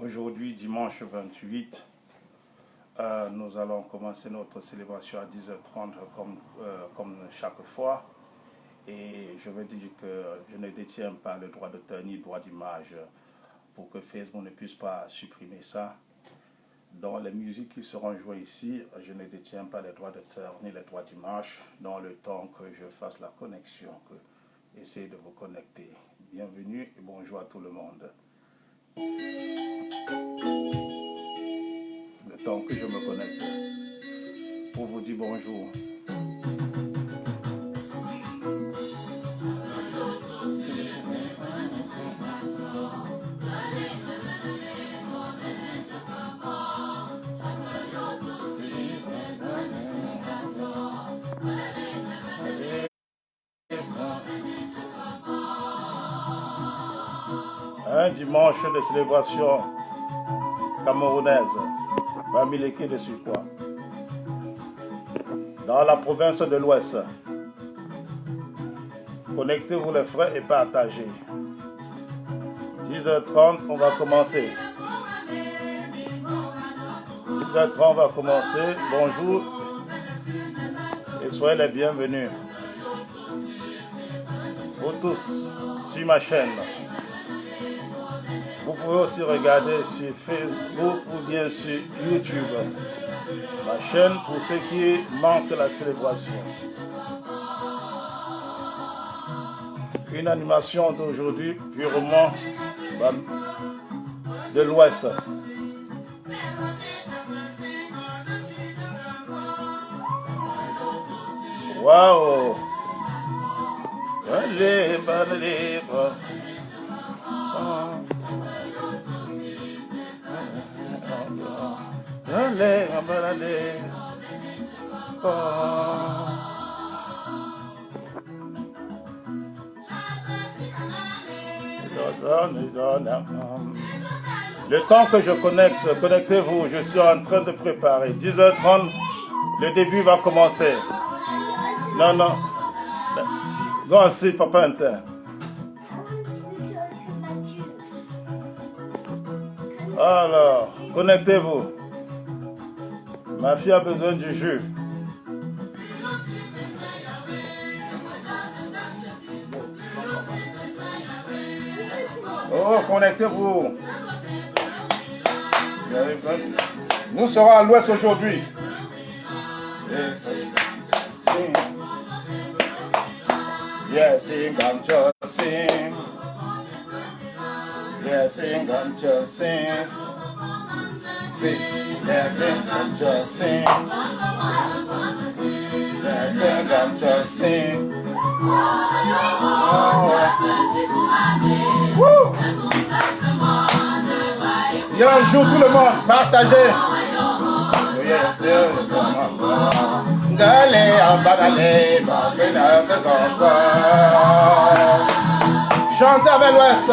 Aujourd'hui, dimanche 28, nous allons commencer notre célébration à 10h30 comme chaque fois. Et je veux dire que je ne détiens pas le droit d'auteur ni le droit d'image pour que Facebook ne puisse pas supprimer ça. Dans les musiques qui seront jouées ici, je ne détiens pas les droits d'auteur ni les droits d'image. Dans le temps que je fasse la connexion, essayez de vous connecter. Bienvenue et bonjour à tout le monde. Le temps que je me connecte pour vous dire bonjour. Un dimanche de célébration camerounaise, Bamileke de Sucroix, dans la province de l'Ouest. Connectez-vous les frères et partagez. 10h30, on va commencer. 10h30, on va commencer. Bonjour et soyez les bienvenus. Vous tous sur ma chaîne. Vous pouvez aussi regarder sur Facebook ou bien sur YouTube. Ma chaîne pour ceux qui manquent la célébration. Une animation d'aujourd'hui purement de l'Ouest. Waouh! Allez, allez, le temps que je connecte, connectez-vous, je suis en train de préparer. 10h30, le début va commencer. Non. Non, si, papa interne. Alors, connectez-vous. Ma fille a besoin du jus. Oh, connectez-vous. Nous serons à l'ouest aujourd'hui. Yes, sing, I'm just sing. Yes, sing, I'm just sing. Yes, sing, I'm just sing. Yes, sing, I'm just sing. Yo, joue tout le monde, partagez. Dale, ambadale, chantez avec l'Ouest.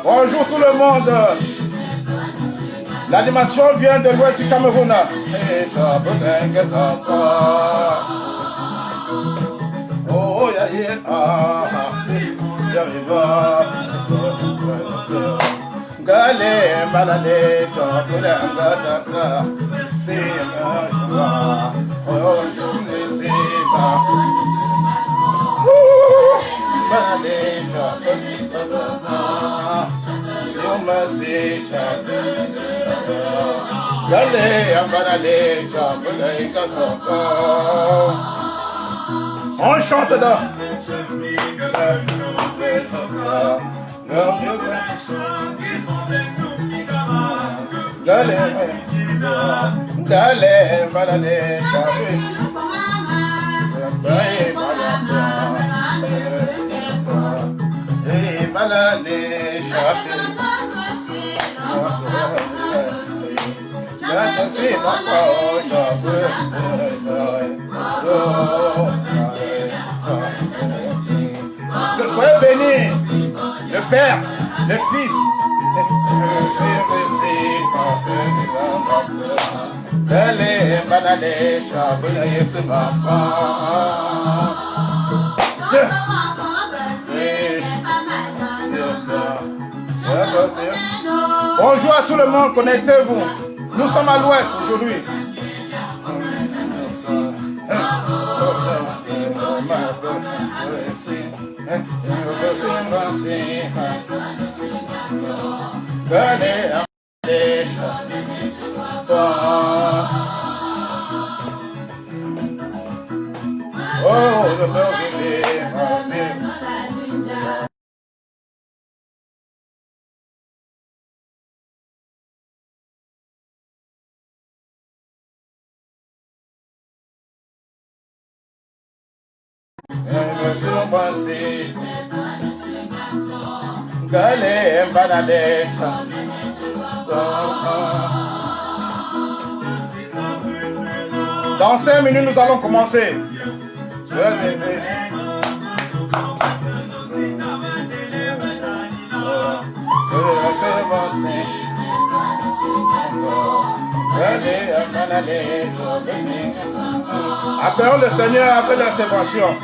Bonjour tout le monde. L'animation vient de l'Ouest du Cameroun. Oh, yeah. Gale balale tokura ngasaka sima oh sima balale tokura yoma sita gale balale tokura ngasaka on chante là. Dale, balale, que soyez bénis, le Père, le Fils, Dale, banale, chabula yesu mama. Bonjour à tout le monde, connectez-vous. Nous sommes à l'ouest aujourd'hui. Oh, the Dans 5 minutes, nous allons commencer. Appelons le Seigneur après la séparation.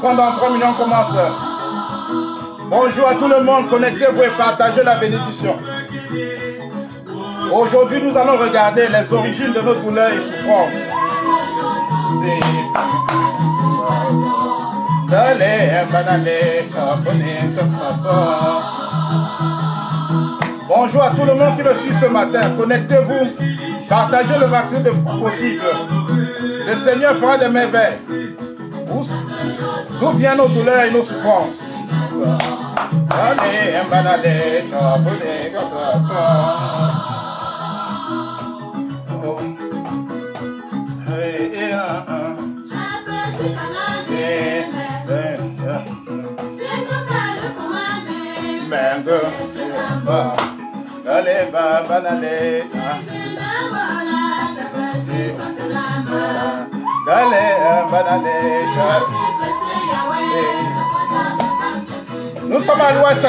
Dans 3 millions commence. Bonjour à tout le monde, connectez-vous et partagez la bénédiction. Aujourd'hui, nous allons regarder les origines de nos douleurs et souffrances. Bonjour à tout le monde qui le suit ce matin. Connectez-vous, partagez le maximum de possible. Le Seigneur fera des merveilles. D'où viennent nos douleurs et nos souffrances? Nous sommes à l'ouest.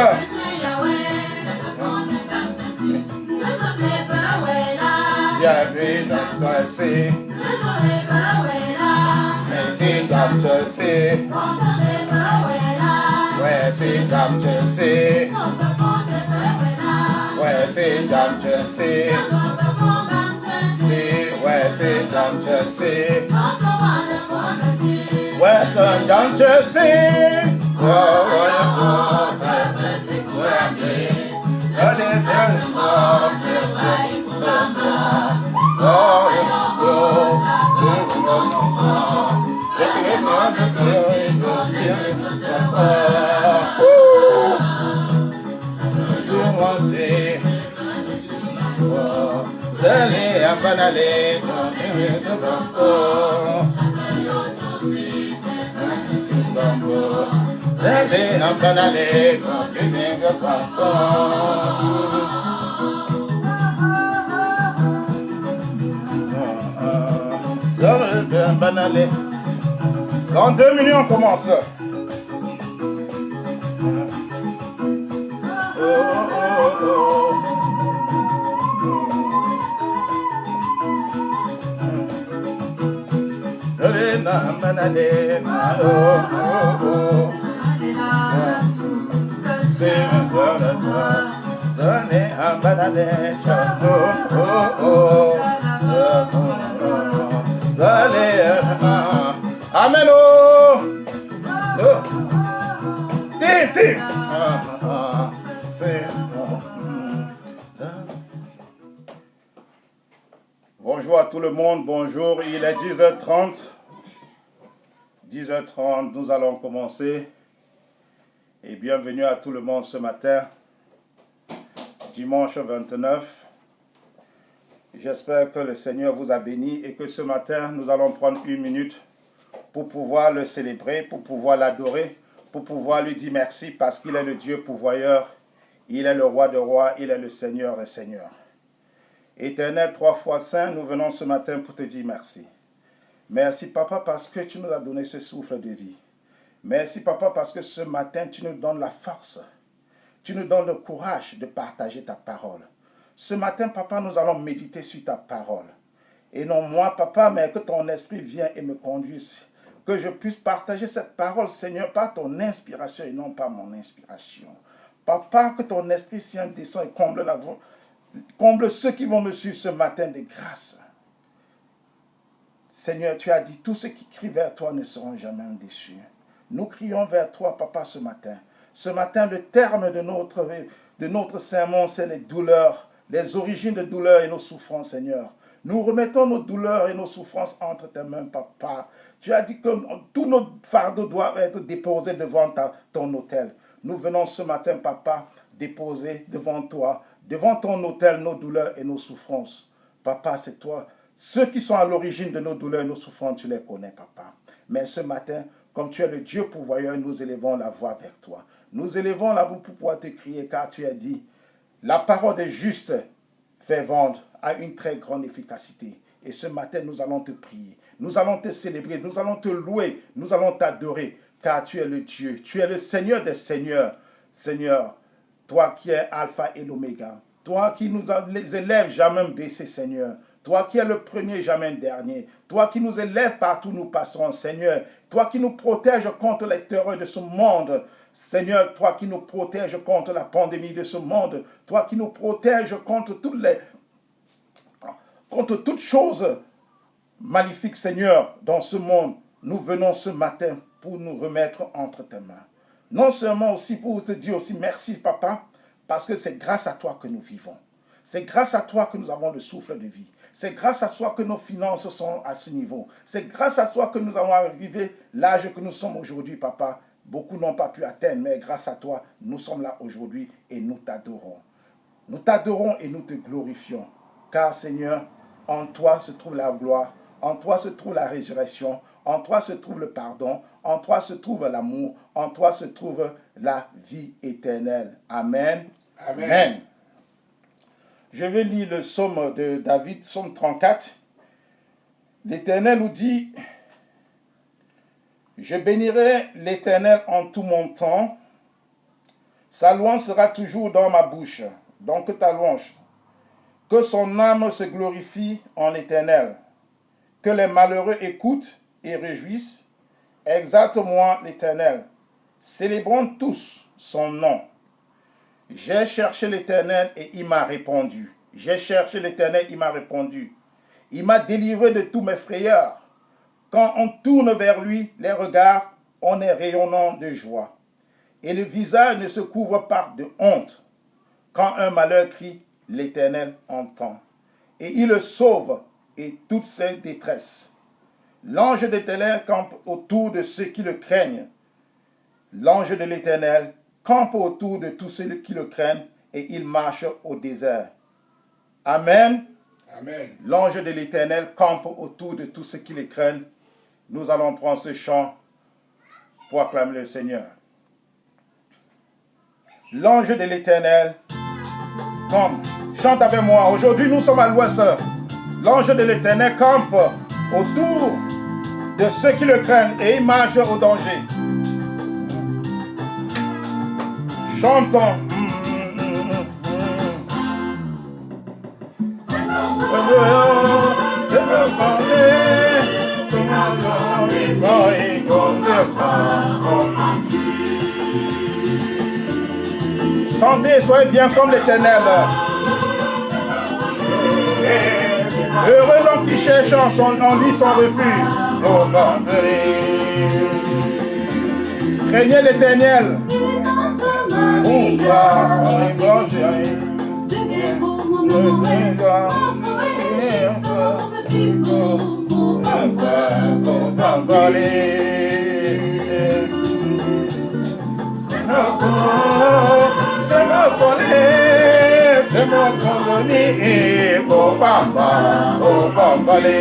Dans 2 minutes, on commence. Amen. Bonjour à tout le monde, bonjour, il est 10h30. 10h30, nous allons commencer. Et bienvenue à tout le monde ce matin, dimanche 29. J'espère que le Seigneur vous a béni et que ce matin, nous allons prendre 1 minute pour pouvoir le célébrer, pour pouvoir l'adorer, pour pouvoir lui dire merci parce qu'il est le Dieu pourvoyeur, il est le roi de rois, il est le Seigneur des seigneurs. Éternel, 3 fois saint, nous venons ce matin pour te dire merci. Merci, Papa, parce que tu nous as donné ce souffle de vie. Merci, Papa, parce que ce matin, tu nous donnes la force. Tu nous donnes le courage de partager ta parole. Ce matin, Papa, nous allons méditer sur ta parole. Et non moi, Papa, mais que ton esprit vienne et me conduise. Que je puisse partager cette parole, Seigneur, par ton inspiration et non par mon inspiration. Papa, que ton esprit saint descende et comble ceux qui vont me suivre ce matin de grâce. Seigneur, tu as dit, tous ceux qui crient vers toi ne seront jamais déçus. Nous crions vers toi, Papa, ce matin. Ce matin, le terme de notre sermon, c'est les douleurs, les origines de douleurs et nos souffrances, Seigneur. Nous remettons nos douleurs et nos souffrances entre tes mains, Papa. Tu as dit que tous nos fardeaux doivent être déposés devant ton autel. Nous venons ce matin, Papa, déposer devant toi, devant ton autel, nos douleurs et nos souffrances. Papa, c'est toi. Ceux qui sont à l'origine de nos douleurs et nos souffrances, tu les connais, Papa. Mais ce matin, comme tu es le Dieu pourvoyeur, nous élevons la voix vers toi. Nous élevons la voix pour pouvoir te crier, car tu as dit, la parole des justes fait vendre à une très grande efficacité. Et ce matin, nous allons te prier, nous allons te célébrer, nous allons te louer, nous allons t'adorer, car tu es le Dieu, tu es le Seigneur des seigneurs. Seigneur, toi qui es Alpha et l'Oméga, toi qui nous élèves jamais baissés, Seigneur. Toi qui es le premier, jamais le dernier. Toi qui nous élèves partout où nous passerons, Seigneur. Toi qui nous protèges contre les terreurs de ce monde. Seigneur, toi qui nous protèges contre la pandémie de ce monde. Toi qui nous protèges contre toutes choses maléfiques, Seigneur, dans ce monde. Nous venons ce matin pour nous remettre entre tes mains. Non seulement aussi pour te dire aussi merci, Papa, parce que c'est grâce à toi que nous vivons. C'est grâce à toi que nous avons le souffle de vie. C'est grâce à toi que nos finances sont à ce niveau. C'est grâce à toi que nous avons arrivé l'âge que nous sommes aujourd'hui, Papa. Beaucoup n'ont pas pu atteindre, mais grâce à toi, nous sommes là aujourd'hui et nous t'adorons. Nous t'adorons et nous te glorifions. Car, Seigneur, en toi se trouve la gloire, en toi se trouve la résurrection, en toi se trouve le pardon, en toi se trouve l'amour, en toi se trouve la vie éternelle. Amen. Amen. Amen. Je vais lire le psaume de David, psaume 34. L'Éternel nous dit, je bénirai l'Éternel en tout mon temps, sa louange sera toujours dans ma bouche. Donc ta louange, que son âme se glorifie en l'Éternel, que les malheureux écoutent et réjouissent. Exalte-moi l'Éternel, célébrons tous son nom. J'ai cherché l'Éternel et il m'a répondu. J'ai cherché l'Éternel, il m'a répondu. Il m'a délivré de tous mes frayeurs. Quand on tourne vers lui les regards, on est rayonnant de joie. Et le visage ne se couvre pas de honte. Quand un malheur crie, l'Éternel entend. Et il le sauve et toutes ses détresses. L'ange de l'Éternel campe autour de ceux qui le craignent. L'ange de l'Éternel campe autour de tous ceux qui le craignent et il marche au désert. Amen. Amen. L'ange de l'Éternel campe autour de tous ceux qui le craignent. Nous allons prendre ce chant pour acclamer le Seigneur. L'ange de l'Éternel campe. Chante avec moi. Aujourd'hui, nous sommes à l'ouest. L'ange de l'Éternel campe autour de ceux qui le craignent et il marche au danger. Chantons. Chantez, soyez bien comme l'Éternel. Heureux l'homme qui cherche en lui son refuge. Craignez l'Éternel. C'est mon condamné au Bamba, au Bambalé.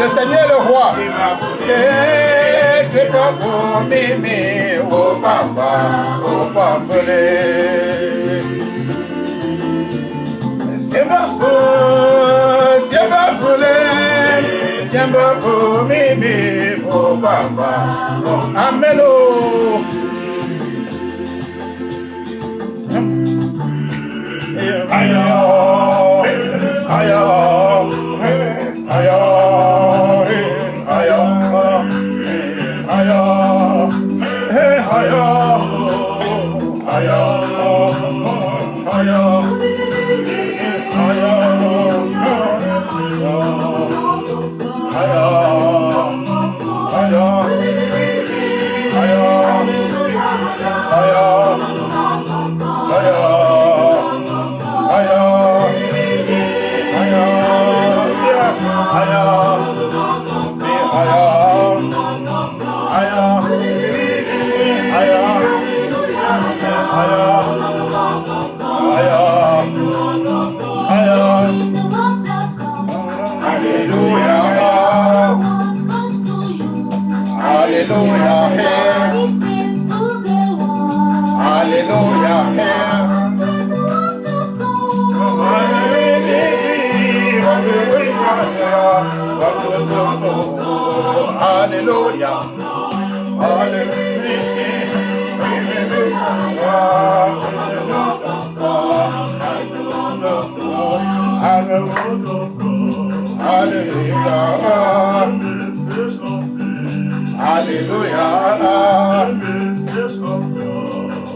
Le Seigneur est le roi. C'est pas pour m'aimer, oh papa, c'est ma faute, c'est ma folie, c'est ma pour m'aimer, oh papa, amen, oh.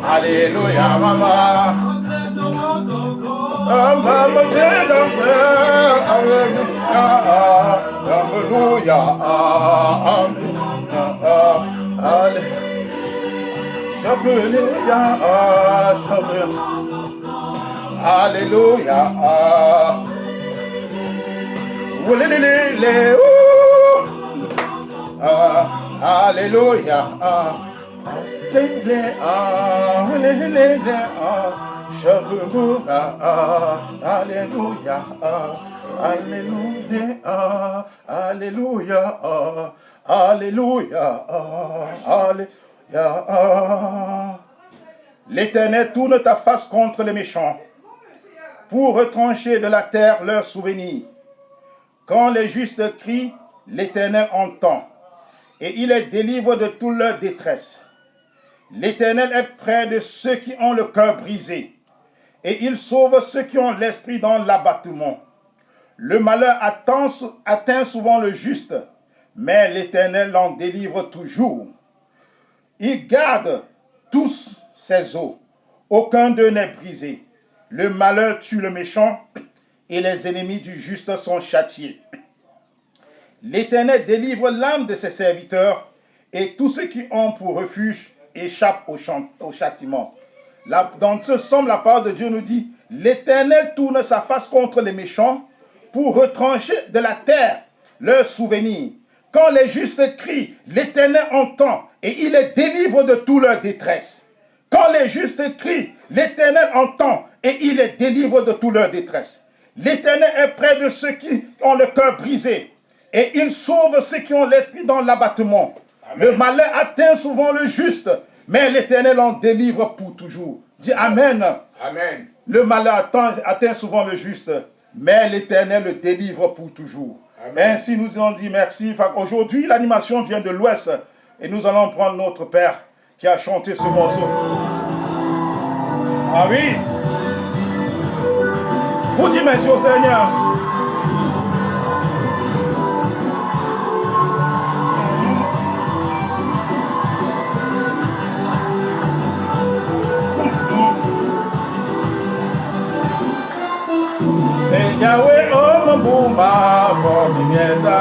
Alléluia, maman. Alléluia. Alléluia. L'Éternel tourne ta face contre les méchants pour retrancher de la terre leurs souvenirs. Quand les justes crient, l'Éternel entend et il les délivre de toute leur détresse. L'Éternel est près de ceux qui ont le cœur brisé et il sauve ceux qui ont l'esprit dans l'abattement. Le malheur atteint souvent le juste, mais l'Éternel l'en délivre toujours. Il garde tous ses os, aucun d'eux n'est brisé. Le malheur tue le méchant et les ennemis du juste sont châtiés. L'Éternel délivre l'âme de ses serviteurs et tous ceux qui ont pour refuge échappent au châtiment. Dans ce psaume, la parole de Dieu nous dit, l'Éternel tourne sa face contre les méchants pour retrancher de la terre leurs souvenirs. Quand les justes crient, l'Éternel entend et il les délivre de toute leur détresse. Quand les justes crient, l'Éternel entend et il les délivre de toute leur détresse. L'Éternel est près de ceux qui ont le cœur brisé. Et il sauve ceux qui ont l'esprit dans l'abattement. Le malheur atteint souvent le juste, mais l'Éternel en délivre pour toujours. Dis Amen. Amen. Le malheur atteint souvent le juste, mais l'Éternel le délivre pour toujours. Amen. Ainsi nous allons dire merci. Aujourd'hui, l'animation vient de l'Ouest et nous allons prendre notre Père qui a chanté ce morceau. Ah oui. Vous dites merci au Seigneur. Yahweh Omabuma Bomieza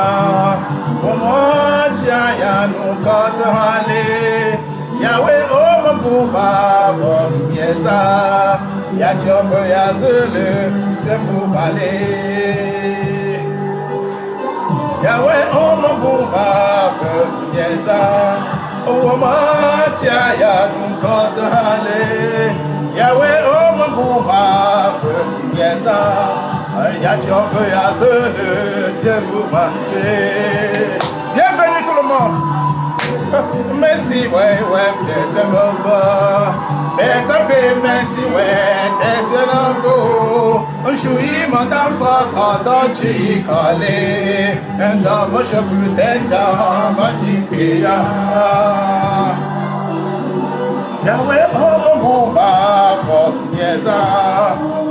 Omoja Yanukotale Yahweh Omabuma Bomieza Yachombo Yazulu Sembubale Yahweh Omabuma Bomieza Omoja Yanukotale Yahweh Omabuma Bomieza Yachombe Yazulu Sembubale. Bienvenue tout le monde. Merci, ouais, Desemba. Merci, ouais, Desemba. Un joui mandam sa kata chikale. And the worship utenda matipia. Yahweh Omabuma Bomieza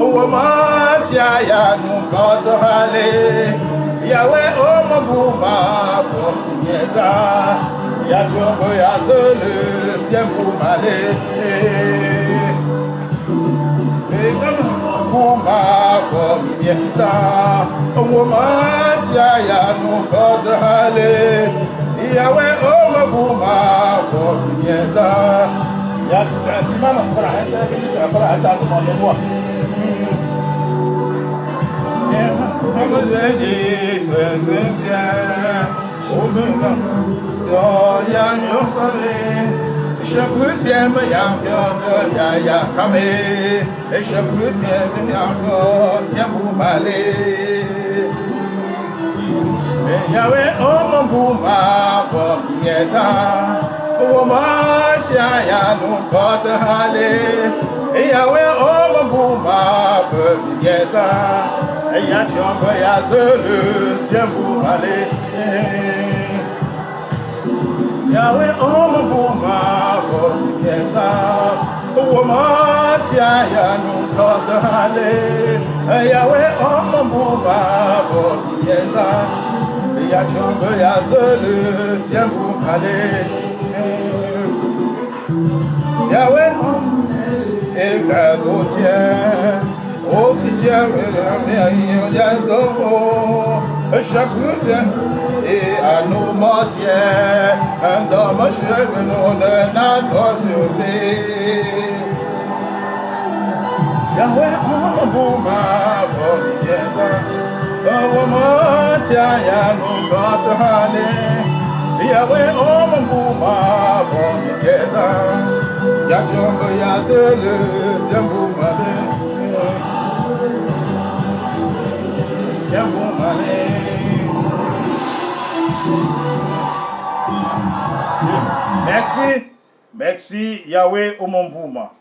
Omatia Yanukotale Yahweh Omabuma Bomieza Yachombo Yazulu Sembubale Omabuma Bomieza Omatia Yanukotale Yahweh Omabuma Bomieza Simama para estar tomando boa. Yahweh Omabuma Bomieza Omatia Yanukotale Yahweh Omabuma Bomieza Yachombo Yazulu Sembubale Yahweh Omabuma Bomieza Omatia Yanukotale Yahweh Omabuma Bomieza Yachombo Yazulu Sembubale Yahweh, et grâce au ciel, aussi Dieu me chaque jour et à nos morciers, un homme cheveux nous de notre survie. Yahweh, Omabuma Bomieza, Omatia Yanukotale. Yahweh Omabuma Bomieza Yachombo Yazulu Sembubale Merci Yahweh Omabuma.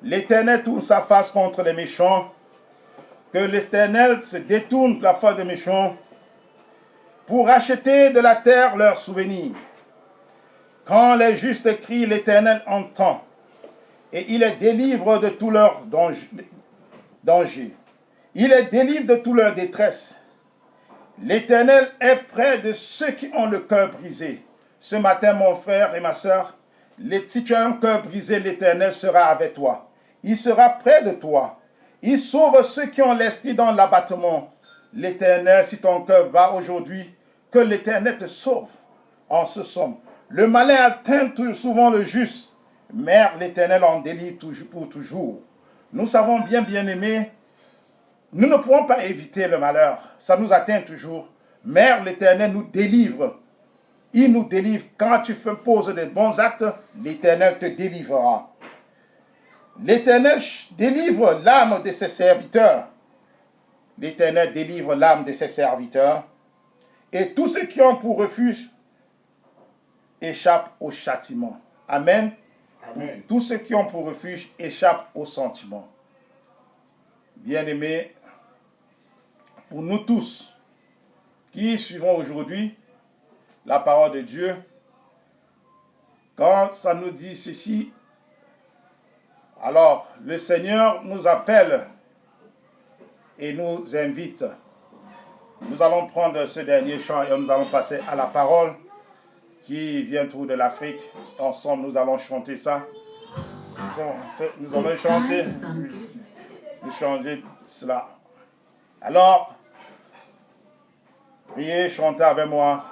L'Éternel tourne sa face contre les méchants, que l'Éternel se détourne de la face des méchants pour racheter de la terre leurs souvenirs. Quand les justes crient, l'Éternel entend, et il les délivre de tous leurs dangers. Il les délivre de toute leur détresse. L'Éternel est près de ceux qui ont le cœur brisé. Ce matin, mon frère et ma sœur, si tu as un cœur brisé, l'Éternel sera avec toi. Il sera près de toi. Il sauve ceux qui ont l'esprit dans l'abattement. L'Éternel, si ton cœur bat aujourd'hui, que l'Éternel te sauve en ce somme. Le malin atteint souvent le juste, mais l'Éternel en délivre pour toujours. Nous savons bien-aimés, nous ne pouvons pas éviter le malheur. Ça nous atteint toujours. Mais l'Éternel nous délivre. Il nous délivre. Quand tu poses des bons actes, l'Éternel te délivrera. L'Éternel délivre l'âme de ses serviteurs. l'Éternel délivre l'âme de ses serviteurs, et tous ceux qui ont pour refuge échappent au châtiment. Amen. Amen. Tous ceux qui ont pour refuge échappent au sentiment. Bien-aimés, pour nous tous qui suivons aujourd'hui la parole de Dieu, quand ça nous dit ceci, alors le Seigneur nous appelle et nous invite. Nous allons prendre ce dernier chant et nous allons passer à la parole qui vient tout de l'Afrique. Ensemble, nous allons chanter ça. Nous allons chanter cela. Alors, priez, chantez avec moi.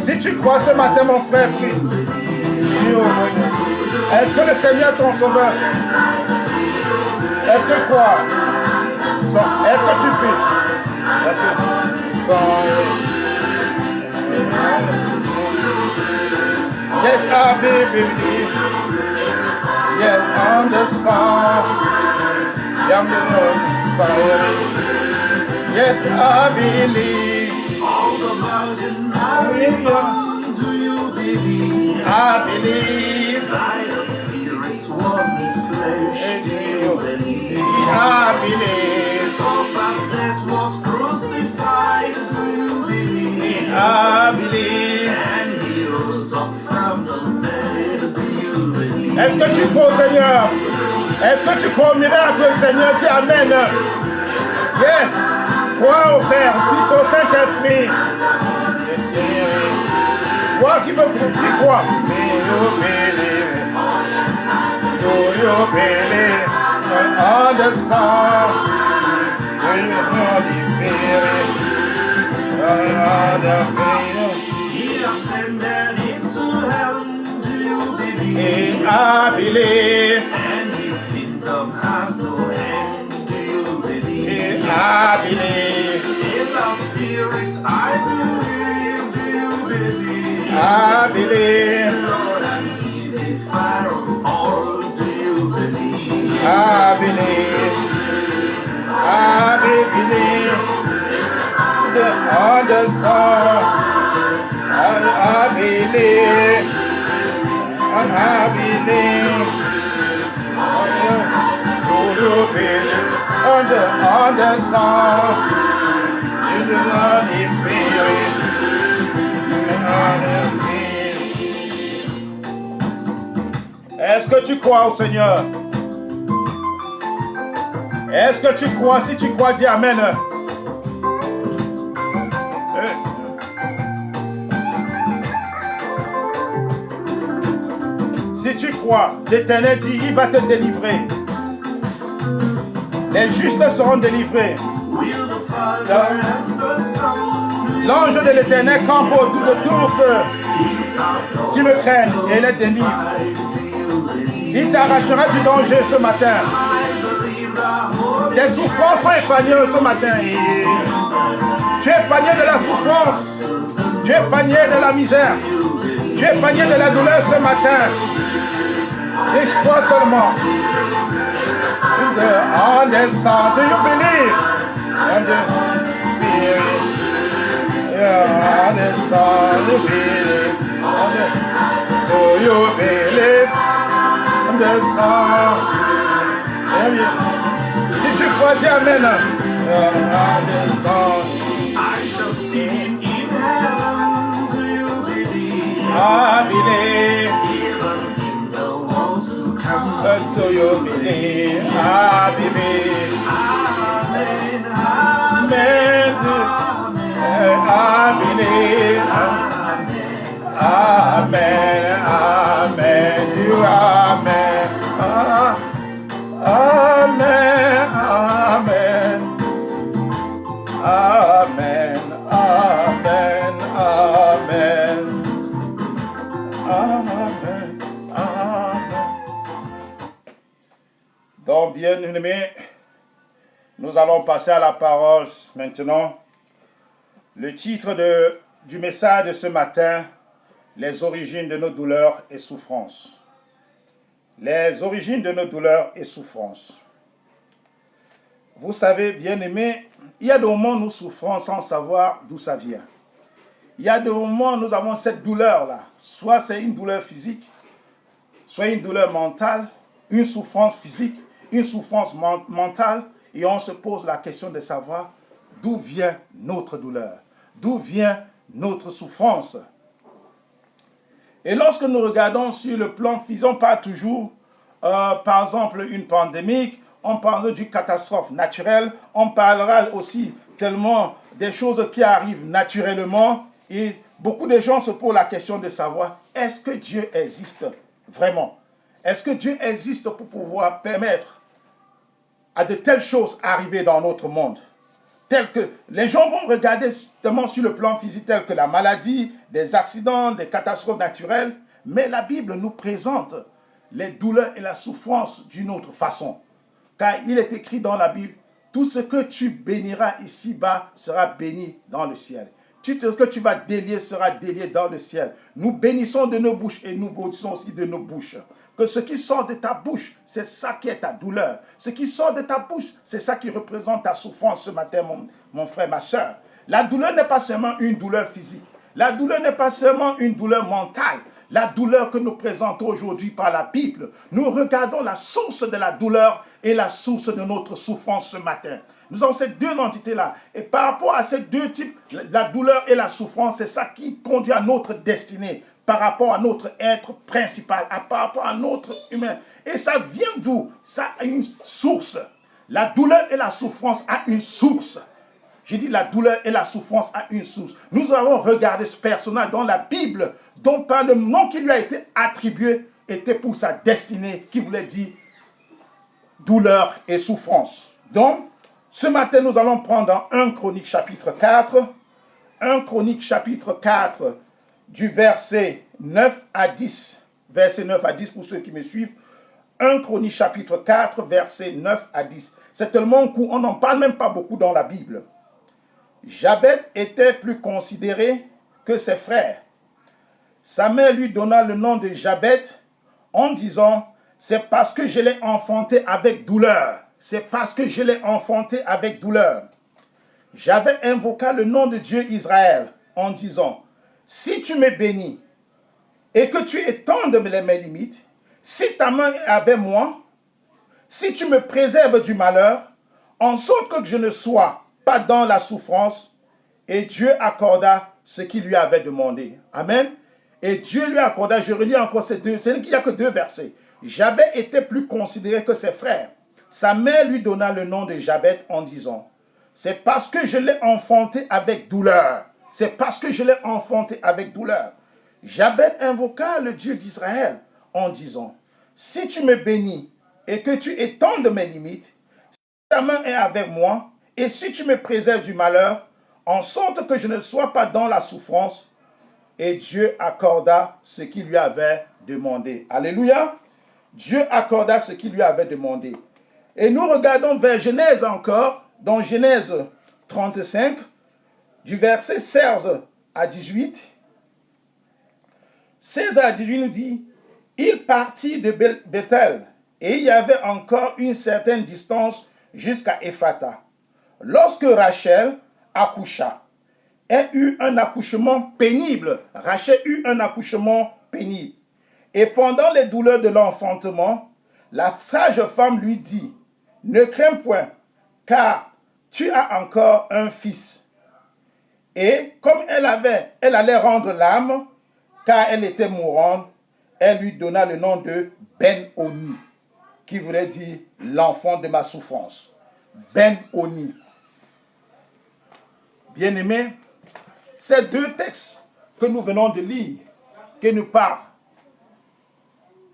Si tu crois ce matin, mon frère, prie. Est-ce que le Seigneur est ton sauveur? Est-ce que tu crois? Est-ce que tu pries? Yes, I believe. Yes, on the song. Yes, I believe. All the virgin Mary, do you believe? I believe. By the Spirit was in flesh, do you believe? I believe. So that was crucified, do you believe? I believe. And he rose up from the dead, do you believe? Est-ce que tu crois au Seigneur? Est-ce que tu crois au miracle du Seigneur? Dis Amen. Yes. Crois au Père, Fils, au Saint-Esprit. Crois qui veut qui croit. Do you believe on the song? He ascended into heaven, do you believe? I believe. And his kingdom has no end, do you believe? I believe. In the Spirit I believe, do you believe? I believe. Lord, and he the fire of all, do you believe? I believe. I believe. On the song. I believe. I believe. Do you believe? On the song. In the Holy Spirit. Est-ce que tu crois au Seigneur? Est-ce que tu crois? Si tu crois, dis Amen. Si tu crois, l'Éternel dit, il va te délivrer. Les justes seront délivrés. L'ange de l'Éternel campe autour de tous ceux qui le craignent et les délivre. Il t'arrachera du danger ce matin. Tes souffrances sont épargnées ce matin. Tu es épargné de la souffrance. Tu es épargné de la misère. Tu es épargné de la douleur ce matin. Et crois seulement. On descend. Do you believe? On the Spirit. Yeah, on descend. Do you believe? Do you believe? On descend. Si tu crois, dis Amen. On descend. I shall see him in heaven, do you believe? I believe. Even in the ones who come. Do you believe? I believe. Amen, Amen. I believe. Amen. Amen. You amen. Amen. Amen. Amen. Amen. Amen. Amen. Amen. Donc, bien aimé, Nous allons passer à la parole maintenant. Le titre du message de ce matin, les origines de nos douleurs et souffrances. Les origines de nos douleurs et souffrances. Vous savez, bien-aimés, il y a des moments où nous souffrons sans savoir d'où ça vient. Il y a des moments où nous avons cette douleur-là. Soit c'est une douleur physique, soit une douleur mentale, une souffrance physique, une souffrance mentale, et on se pose la question de savoir d'où vient notre douleur, d'où vient notre souffrance. Et lorsque nous regardons sur le plan physique, on parle toujours, par exemple, une pandémie, on parle d'une catastrophe naturelle, on parlera aussi tellement des choses qui arrivent naturellement, et beaucoup de gens se posent la question de savoir, est-ce que Dieu existe vraiment? Est-ce que Dieu existe pour pouvoir permettre à de telles choses arriver dans notre monde? Telles que les gens vont regarder justement sur le plan physique, telles que la maladie, des accidents, des catastrophes naturelles, mais la Bible nous présente les douleurs et la souffrance d'une autre façon. Car il est écrit dans la Bible, tout ce que tu béniras ici-bas sera béni dans le ciel. Tout ce que tu vas délier sera délié dans le ciel. Nous bénissons de nos bouches et nous bénissons aussi de nos bouches. Que ce qui sort de ta bouche, c'est ça qui est ta douleur. Ce qui sort de ta bouche, c'est ça qui représente ta souffrance ce matin, mon frère, ma soeur. La douleur n'est pas seulement une douleur physique. La douleur n'est pas seulement une douleur mentale. La douleur que nous présentons aujourd'hui par la Bible, nous regardons la source de la douleur et la source de notre souffrance ce matin. Nous avons ces deux entités-là. Et par rapport à ces deux types, la douleur et la souffrance, c'est ça qui conduit à notre destinée, par rapport à notre être principal, par rapport à notre humain. Et ça vient d'où? Ça a une source. La douleur et la souffrance a une source. J'ai dit la douleur et la souffrance a une source. Nous avons regardé ce personnage dans la Bible, dont par le nom qui lui a été attribué était pour sa destinée, qui voulait dire douleur et souffrance. Donc, ce matin, nous allons prendre dans 1 Chronique chapitre 4, 1 Chronique chapitre 4, du verset 9 à 10. Verset 9 à 10 pour ceux qui me suivent. 1 Chronique chapitre 4, verset 9 à 10. C'est tellement court, on n'en parle même pas beaucoup dans la Bible. Jabez était plus considéré que ses frères. Sa mère lui donna le nom de Jabez en disant, c'est parce que je l'ai enfanté avec douleur. C'est parce que je l'ai enfanté avec douleur. Jabez invoqua le nom de Dieu Israël en disant, si tu me bénis et que tu étendes mes limites, si ta main est avec moi, si tu me préserves du malheur, en sorte que je ne sois pas dans la souffrance, et Dieu accorda ce qu'il lui avait demandé. Amen. Et Dieu lui accorda, je relis encore ces deux, il n'y a que deux versets. Jabez était plus considéré que ses frères. Sa mère lui donna le nom de Jabez en disant, c'est parce que je l'ai enfanté avec douleur. C'est parce que je l'ai enfanté avec douleur. Jabez invoqua le Dieu d'Israël en disant, si tu me bénis et que tu étendes mes limites, si ta main est avec moi, et si tu me préserves du malheur, en sorte que je ne sois pas dans la souffrance, et Dieu accorda ce qu'il lui avait demandé. Alléluia. Dieu accorda ce qu'il lui avait demandé. Et nous regardons vers Genèse encore, dans Genèse 35, du verset 16 à 18. 16 à 18 nous dit, il partit de Bethel, et il y avait encore une certaine distance jusqu'à Ephrata. Lorsque Rachel accoucha, elle eut un accouchement pénible. Rachel eut un accouchement pénible. Et pendant les douleurs de l'enfantement, la sage femme lui dit, ne crains point, car tu as encore un fils. Et comme elle allait rendre l'âme, car elle était mourante, elle lui donna le nom de Ben-Oni, qui voulait dire l'enfant de ma souffrance. Ben-Oni. Bien-aimés, ces deux textes que nous venons de lire, qui nous parlent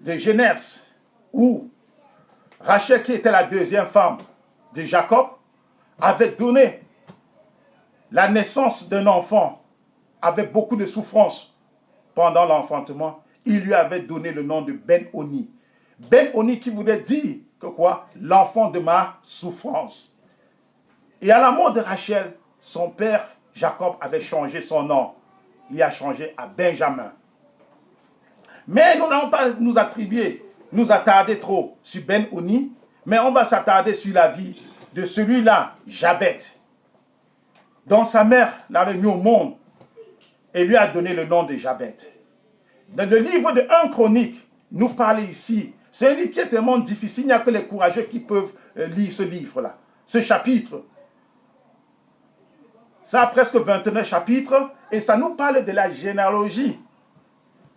de Genèse, où Rachel, qui était la deuxième femme de Jacob, avait donné la naissance d'un enfant avec beaucoup de souffrance pendant l'enfantement. Il lui avait donné le nom de Ben-Oni. Ben-Oni qui voulait dire que quoi? L'enfant de ma souffrance. Et à la mort de Rachel, son père Jacob avait changé son nom. Il a changé à Benjamin. Mais nous n'allons pas nous attarder trop sur Ben-Oni, mais on va s'attarder sur la vie de celui-là, Jabet, dont sa mère l'avait mis au monde et lui a donné le nom de Jabet. Dans le livre de 1 Chronique, nous parle ici, c'est un livre qui est tellement difficile, il n'y a que les courageux qui peuvent lire ce livre-là, ce chapitre. Ça a presque 29 chapitres et ça nous parle de la généalogie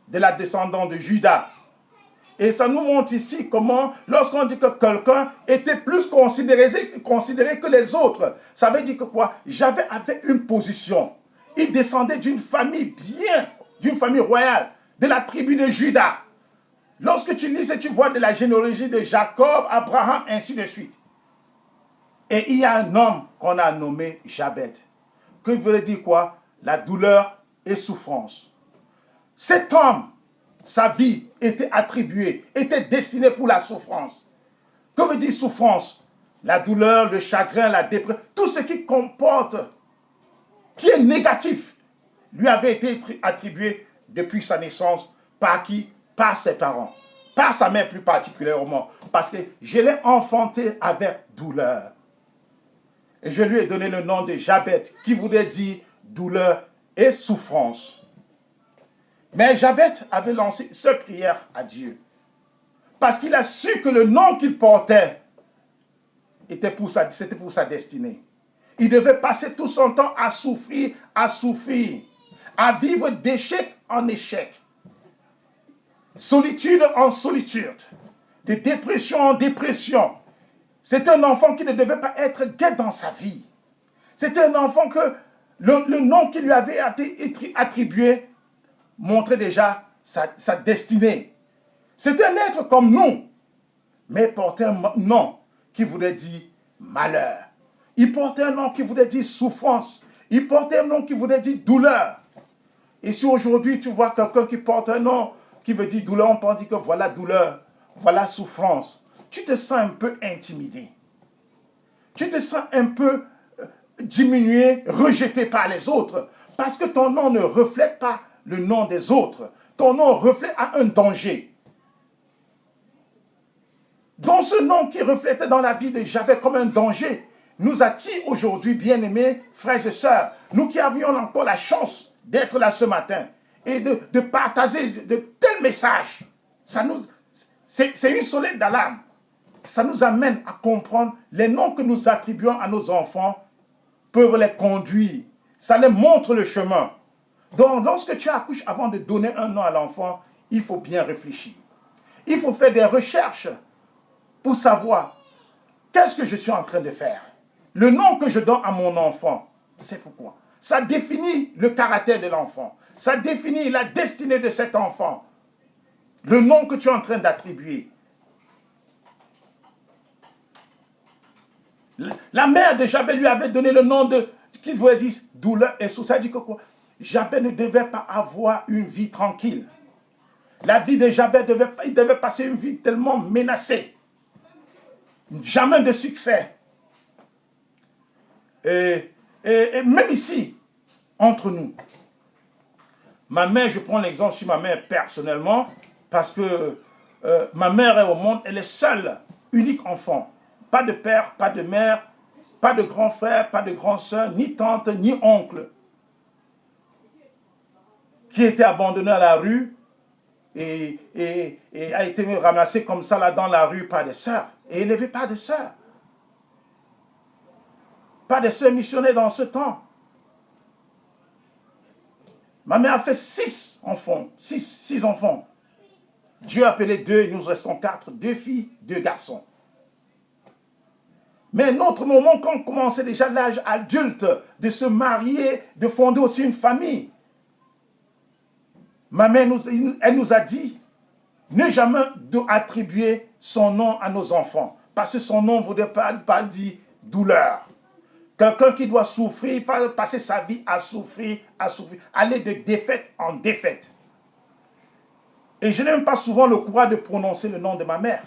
de la descendance de Judas. Et ça nous montre ici comment, lorsqu'on dit que quelqu'un était plus considéré que les autres, ça veut dire que quoi? J'avais une position. Il descendait d'une famille d'une famille royale, de la tribu de Judas. Lorsque tu lis et tu vois de la généalogie de Jacob, Abraham, ainsi de suite. Et il y a un homme qu'on a nommé Jabet. Que veut dire quoi? La douleur et souffrance. Cet homme, sa vie était attribuée, était destinée pour la souffrance. Que veut dire souffrance? La douleur, le chagrin, la dépression, tout ce qui comporte, qui est négatif, lui avait été attribué depuis sa naissance. Par qui? Par ses parents. Par sa mère plus particulièrement. Parce que je l'ai enfanté avec douleur. Et je lui ai donné le nom de Jabet, qui voulait dire douleur et souffrance. Mais Jabet avait lancé cette prière à Dieu. Parce qu'il a su que le nom qu'il portait, c'était pour sa destinée. Il devait passer tout son temps à souffrir, à vivre d'échec en échec. Solitude en solitude, de dépression en dépression. C'est un enfant qui ne devait pas être gai dans sa vie. C'était un enfant que le nom qui lui avait été attribué montrait déjà sa destinée. C'était un être comme nous, mais portait un nom qui voulait dire malheur. Il portait un nom qui voulait dire souffrance. Il portait un nom qui voulait dire douleur. Et si aujourd'hui tu vois quelqu'un qui porte un nom qui veut dire douleur, on peut dire que voilà douleur, voilà souffrance. Tu te sens un peu intimidé. Tu te sens un peu diminué, rejeté par les autres. Parce que ton nom ne reflète pas le nom des autres. Ton nom reflète un danger. Donc ce nom qui reflétait dans la vie de Jabet comme un danger nous attire aujourd'hui, bien-aimés frères et sœurs, nous qui avions encore la chance d'être là ce matin et de partager de tels messages. C'est une sonnette d'alarme. Ça nous amène à comprendre les noms que nous attribuons à nos enfants peuvent les conduire. Ça les montre le chemin. Donc, lorsque tu accouches, avant de donner un nom à l'enfant, il faut bien réfléchir. Il faut faire des recherches pour savoir qu'est-ce que je suis en train de faire. Le nom que je donne à mon enfant, c'est pourquoi. Ça définit le caractère de l'enfant. Ça définit la destinée de cet enfant. Le nom que tu es en train d'attribuer. La mère de Jabet lui avait donné le nom qui voulait dire douleur et souffrance. Ça dit que quoi? Jabet ne devait pas avoir une vie tranquille. La vie de Jabet il devait passer une vie tellement menacée. Jamais de succès. Et même ici, entre nous, ma mère, je prends l'exemple sur ma mère personnellement, parce que ma mère est au monde, elle est seule, unique enfant. Pas de père, pas de mère, pas de grand frère, pas de grande soeur, ni tante, ni oncle. Qui était abandonné à la rue et a été ramassé comme ça là dans la rue par des sœurs. Et il n'avait pas de sœurs. Pas de sœurs missionnaires dans ce temps. Ma mère a fait 6 enfants. 6 enfants. Dieu a appelé 2 et nous restons 4. 2 filles, 2 garçons. Mais à un autre moment, quand on commençait déjà l'âge adulte de se marier, de fonder aussi une famille, ma mère elle nous a dit, ne jamais attribuer son nom à nos enfants. Parce que son nom ne voudrait pas dire douleur. Quelqu'un qui doit souffrir, passer sa vie à souffrir, aller de défaite en défaite. Et je n'ai même pas souvent le courage de prononcer le nom de ma mère.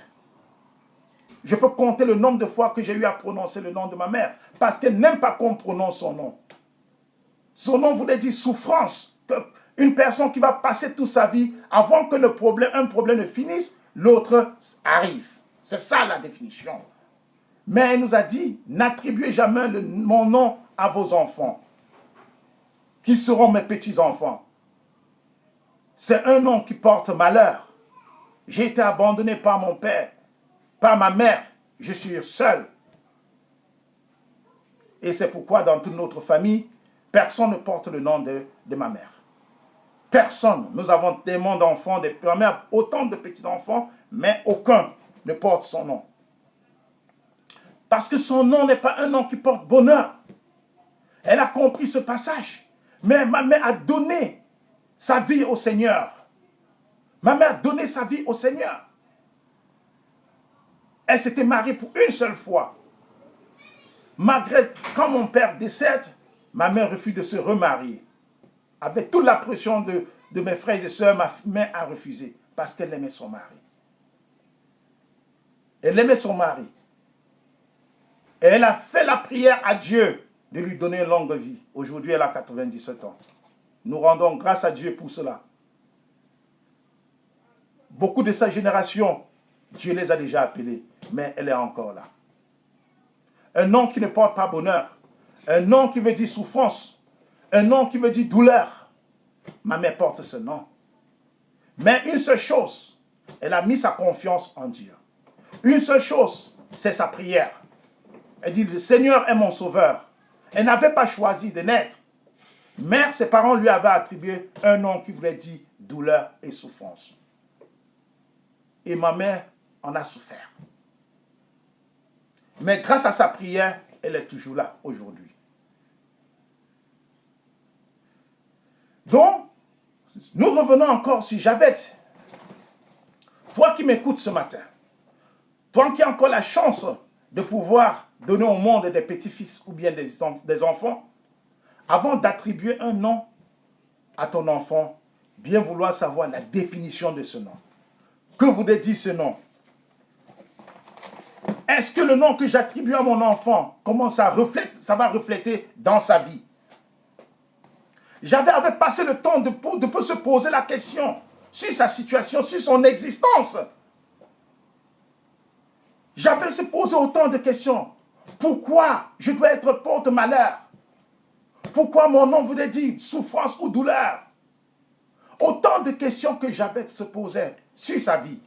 Je peux compter le nombre de fois que j'ai eu à prononcer le nom de ma mère, parce qu'elle n'aime pas qu'on prononce son nom. Son nom voulait dire souffrance. Une personne qui va passer toute sa vie, avant que un problème ne finisse, l'autre arrive. C'est ça la définition. Mais elle nous a dit, n'attribuez jamais mon nom à vos enfants, qui seront mes petits-enfants. C'est un nom qui porte malheur. J'ai été abandonné par mon père, par ma mère. Je suis seul. Et c'est pourquoi dans toute notre famille, personne ne porte le nom de ma mère. Personne. Nous avons tellement d'enfants, ma mère, autant de petits-enfants, mais aucun ne porte son nom. Parce que son nom n'est pas un nom qui porte bonheur. Elle a compris ce passage. Mais ma mère a donné sa vie au Seigneur. Ma mère a donné sa vie au Seigneur. Elle s'était mariée pour une seule fois. Malgré, quand mon père décède, ma mère refuse de se remarier. Avec toute la pression de mes frères et sœurs, ma mère a refusé parce qu'elle aimait son mari. Elle aimait son mari. Et elle a fait la prière à Dieu de lui donner une longue vie. Aujourd'hui, elle a 97 ans. Nous rendons grâce à Dieu pour cela. Beaucoup de sa génération, Dieu les a déjà appelés, mais elle est encore là. Un nom qui ne porte pas bonheur, un nom qui veut dire souffrance, un nom qui veut dire douleur. Ma mère porte ce nom. Mais une seule chose, elle a mis sa confiance en Dieu. Une seule chose, c'est sa prière. Elle dit, le Seigneur est mon sauveur. Elle n'avait pas choisi de naître. Mais ses parents lui avaient attribué un nom qui voulait dire douleur et souffrance. Et ma mère en a souffert. Mais grâce à sa prière, elle est toujours là aujourd'hui. Donc, nous revenons encore sur Jabez. Toi qui m'écoutes ce matin, toi qui as encore la chance de pouvoir donner au monde des petits-fils ou bien des enfants, avant d'attribuer un nom à ton enfant, bien vouloir savoir la définition de ce nom. Que voulait dire ce nom? Est-ce que le nom que j'attribue à mon enfant, comment ça va refléter dans sa vie? J'avais passé le temps de se poser la question sur sa situation, sur son existence. J'avais se posé autant de questions. Pourquoi je dois être porte-malheur? Pourquoi mon nom voulait dire souffrance ou douleur? Autant de questions que Jabez se posait sur sa vie.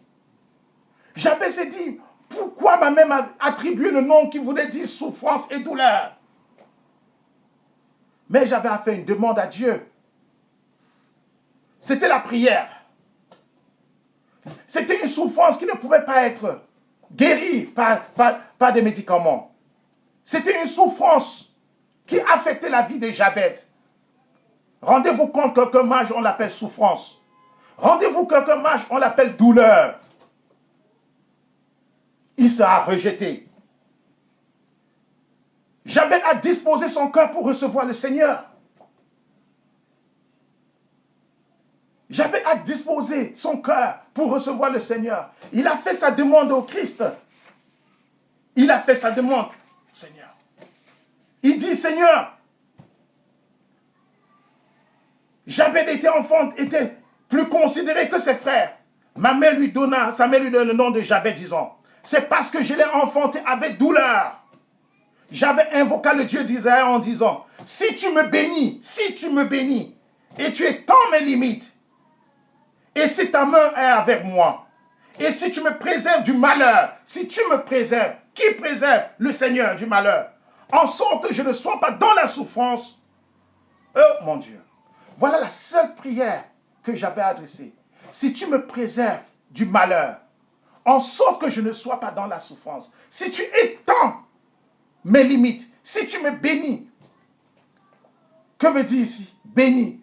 Jabez s'est dit, pourquoi ma mère m'a attribué le nom qui voulait dire souffrance et douleur? Mais j'avais fait une demande à Dieu. C'était la prière. C'était une souffrance qui ne pouvait pas être guérie par des médicaments. C'était une souffrance qui affectait la vie de Jabez. Rendez-vous compte que quelqu'un mage, on l'appelle souffrance. Rendez-vous quelqu'un mage, on l'appelle douleur. Il sera rejeté. Jabez a disposé son cœur pour recevoir le Seigneur. Jabez a disposé son cœur pour recevoir le Seigneur. Il a fait sa demande au Christ. Il a fait sa demande, Seigneur. Il dit, Seigneur, Jabez était enfant, était plus considéré que ses frères. Sa mère lui donne le nom de Jabez, disons. C'est parce que je l'ai enfanté avec douleur. J'avais invoqué le Dieu d'Israël en disant, si tu me bénis, et tu étends mes limites, et si ta main est avec moi, et si tu me préserves du malheur, si tu me préserves, qui préserve le Seigneur du malheur, en sorte que je ne sois pas dans la souffrance, oh mon Dieu, voilà la seule prière que j'avais adressée. Si tu me préserves du malheur, en sorte que je ne sois pas dans la souffrance, si tu étends mes limites, si tu me bénis, que veut dire ici? Béni.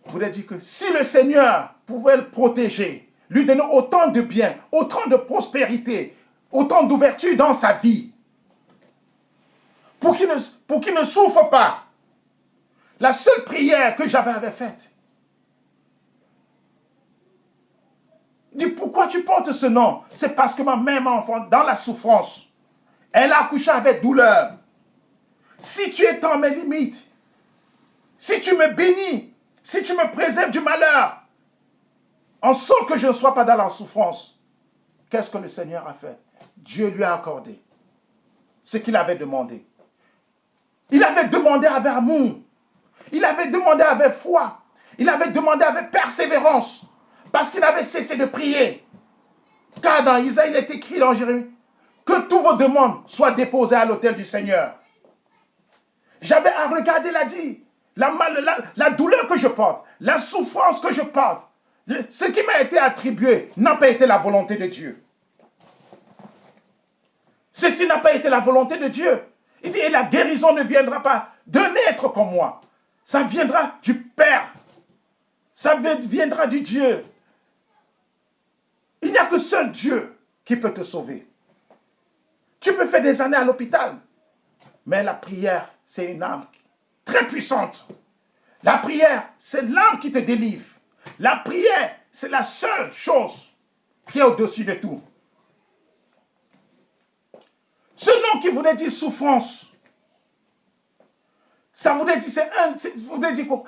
Voulait dire que si le Seigneur pouvait le protéger, lui donner autant de bien, autant de prospérité, autant d'ouverture dans sa vie, pour qu'il ne souffre pas, la seule prière que j'avais faite, dit pourquoi Pourquoi tu portes ce nom? C'est parce que ma mère m'a enfanté dans la souffrance. Elle a accouché avec douleur. Si tu es dans mes limites, si tu me bénis, si tu me préserves du malheur, en sorte que je ne sois pas dans la souffrance, qu'est-ce que le Seigneur a fait? Dieu lui a accordé ce qu'il avait demandé. Il avait demandé avec amour. Il avait demandé avec foi. Il avait demandé avec persévérance. Parce qu'il avait cessé de prier. Car dans Isaïe, il est écrit dans Jérémie, que toutes vos demandes soient déposées à l'autel du Seigneur. J'avais à regarder, il a dit, la douleur que je porte, la souffrance que je porte, ce qui m'a été attribué n'a pas été la volonté de Dieu. Ceci n'a pas été la volonté de Dieu. Il dit, et la guérison ne viendra pas d'un être comme moi. Ça viendra du Père. Ça viendra du Dieu. Il n'y a que seul Dieu qui peut te sauver. Tu peux faire des années à l'hôpital. Mais la prière, c'est une arme très puissante. La prière, c'est l'arme qui te délivre. La prière, c'est la seule chose qui est au-dessus de tout. Ce nom qui voulait dire souffrance, ça voulait dire,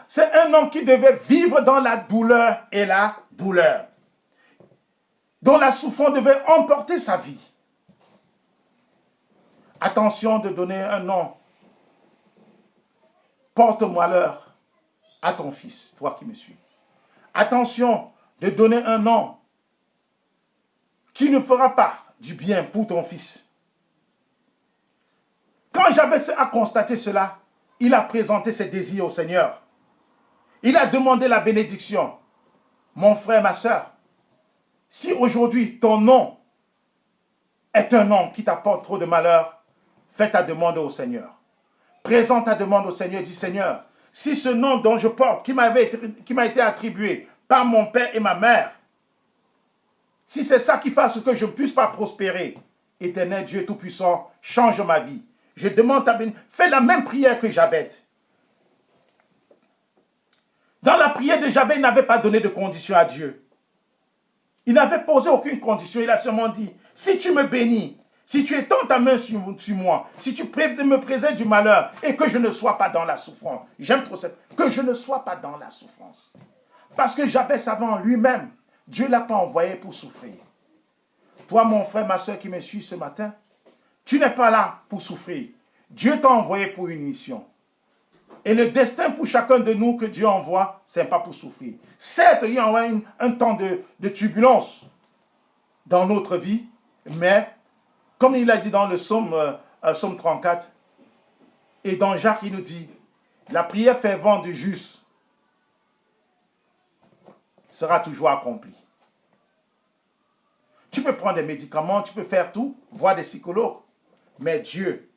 c'est un homme qui devait vivre dans la douleur et la douleur. Dont la souffrance devait emporter sa vie. Attention de donner un nom porte-malheur à ton fils, toi qui me suis. Attention de donner un nom qui ne fera pas du bien pour ton fils. Quand Jabez a constaté cela, il a présenté ses désirs au Seigneur. Il a demandé la bénédiction. Mon frère, ma soeur, si aujourd'hui ton nom est un nom qui t'apporte trop de malheur, fais ta demande au Seigneur. Présente ta demande au Seigneur. Dis, Seigneur, si ce nom dont je porte, qui m'a été attribué par mon père et ma mère, si c'est ça qui fasse que je ne puisse pas prospérer, Éternel Dieu Tout-Puissant, change ma vie. Je demande ta bénédiction. Fais la même prière que Jabez. Dans la prière de Jabez, il n'avait pas donné de condition à Dieu. Il n'avait posé aucune condition. Il a seulement dit, si tu me bénis, si tu étends ta main sur moi, si tu me préserves du malheur et que je ne sois pas dans la souffrance. J'aime trop ça. Que je ne sois pas dans la souffrance. Parce que Jabez savait en lui-même, Dieu ne l'a pas envoyé pour souffrir. Toi, mon frère, ma soeur qui me suit ce matin, tu n'es pas là pour souffrir. Dieu t'a envoyé pour une mission. Et le destin pour chacun de nous que Dieu envoie, ce n'est pas pour souffrir. Certes, il y a un temps de turbulence dans notre vie, mais comme il a dit dans le psaume 34, et dans Jacques, il nous dit, la prière fervente du juste sera toujours accomplie. Tu peux prendre des médicaments, tu peux faire tout, voir des psychologues, mais Dieu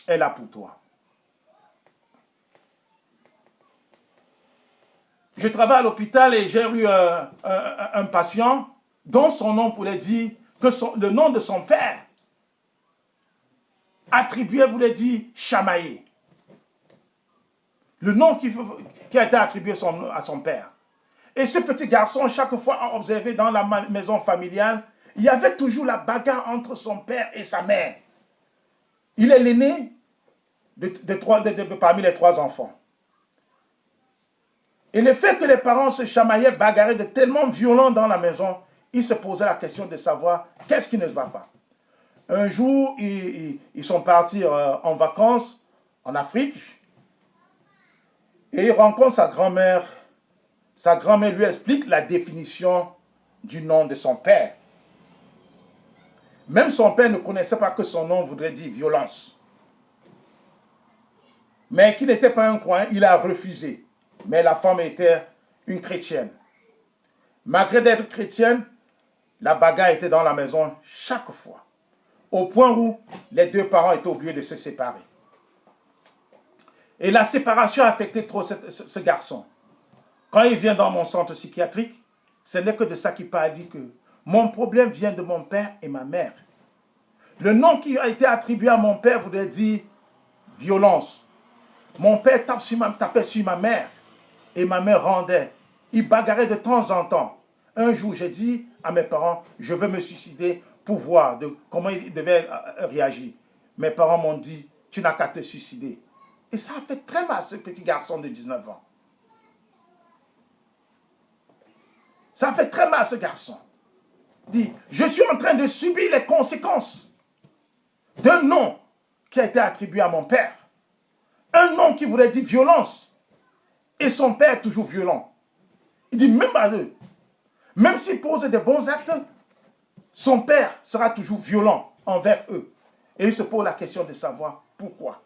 est là pour toi. Je travaille à l'hôpital et j'ai eu un patient dont son nom voulait dire que le nom de son père attribué voulait dire chamaillé. Le nom qui a été attribué à son père. Et ce petit garçon, chaque fois à observer dans la maison familiale, il y avait toujours la bagarre entre son père et sa mère. Il est l'aîné parmi les 3 enfants. Et le fait que les parents se chamaillaient, bagarraient de tellement violent dans la maison, il se posait la question de savoir qu'est-ce qui ne va pas. Un jour, ils sont partis en vacances en Afrique et ils rencontrent sa grand-mère. Sa grand-mère lui explique la définition du nom de son père. Même son père ne connaissait pas que son nom voudrait dire violence. Mais qu'il n'était pas un coin, il a refusé. Mais la femme était une chrétienne. Malgré d'être chrétienne, la bagarre était dans la maison chaque fois. Au point où les 2 parents étaient obligés de se séparer. Et la séparation a affecté trop ce garçon. Quand il vient dans mon centre psychiatrique, ce n'est que de ça qu'il parle. Il dit que mon problème vient de mon père et ma mère. Le nom qui a été attribué à mon père voudrait dire violence. Mon père tapait sur ma mère et ma mère rendait. Il bagarrait de temps en temps. Un jour, j'ai dit à mes parents, je veux me suicider pour voir comment ils devaient réagir. Mes parents m'ont dit, tu n'as qu'à te suicider. Et ça a fait très mal à ce petit garçon de 19 ans. Ça a fait très mal à ce garçon. Il dit, je suis en train de subir les conséquences d'un nom qui a été attribué à mon père. Un nom qui voulait dire violence. Et son père est toujours violent. Il dit, même à eux, même s'ils posent des bons actes, son père sera toujours violent envers eux. Et il se pose la question de savoir pourquoi.